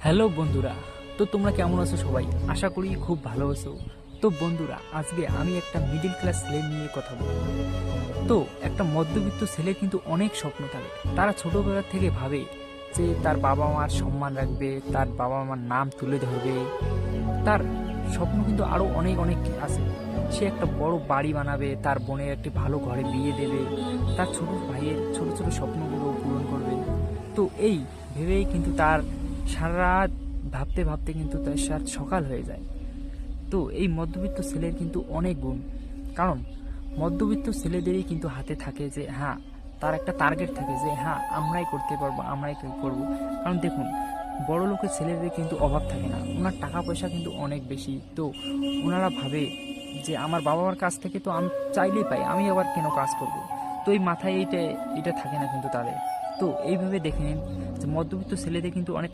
Hello বন্ধুরা, তো তোমরা কেমন আছো? সবাই আশা করি খুব ভালো আছো। তো বন্ধুরা, আজকে আমি একটা মিডিল ক্লাস ছেলে নিয়ে কথা বলবো। তো একটা মধ্যবিত্ত ছেলের কিন্তু অনেক স্বপ্ন থাকে। তারা ছোটবেলা থেকে ভাবে যে তার বাবা মার সম্মান রাখবে, তার বাবা মার নাম তুলে ধরবে। তার স্বপ্ন কিন্তু আরও অনেক অনেক আছে। সে একটা বড় বাড়ি বানাবে, তার বোনের একটি ভালো ঘরে বিয়ে দেবে, তার ছোট ভাইয়ের ছোট ছোট স্বপ্নগুলো পূরণ করবে। তো এই ভেবেই কিন্তু তার সারা রাত ভাবতে ভাবতে কিন্তু তার সকাল হয়ে যায়। তো এই মধ্যবিত্ত ছেলের কিন্তু অনেক গুণ, কারণ মধ্যবিত্ত ছেলেদেরই কিন্তু হাতে থাকে যে হ্যাঁ, তার একটা টার্গেট থাকে যে হ্যাঁ, আমরাই করতে পারবো, আমরাই করবো। কারণ দেখুন, বড় লোকের ছেলেদের কিন্তু অভাব থাকে না, ওনার টাকা পয়সা কিন্তু অনেক বেশি। তো ওনারা ভাবে যে আমার বাবা মার কাছ থেকে তো আমি চাইলেই পাই, আমি আবার কেন কাজ করব। তো এই মাথায় এইটা এটা থাকে না কিন্তু তাদের। তো এইভাবে দেখে নিন যে মধ্যবিত্ত ছেলেদের কিন্তু অনেক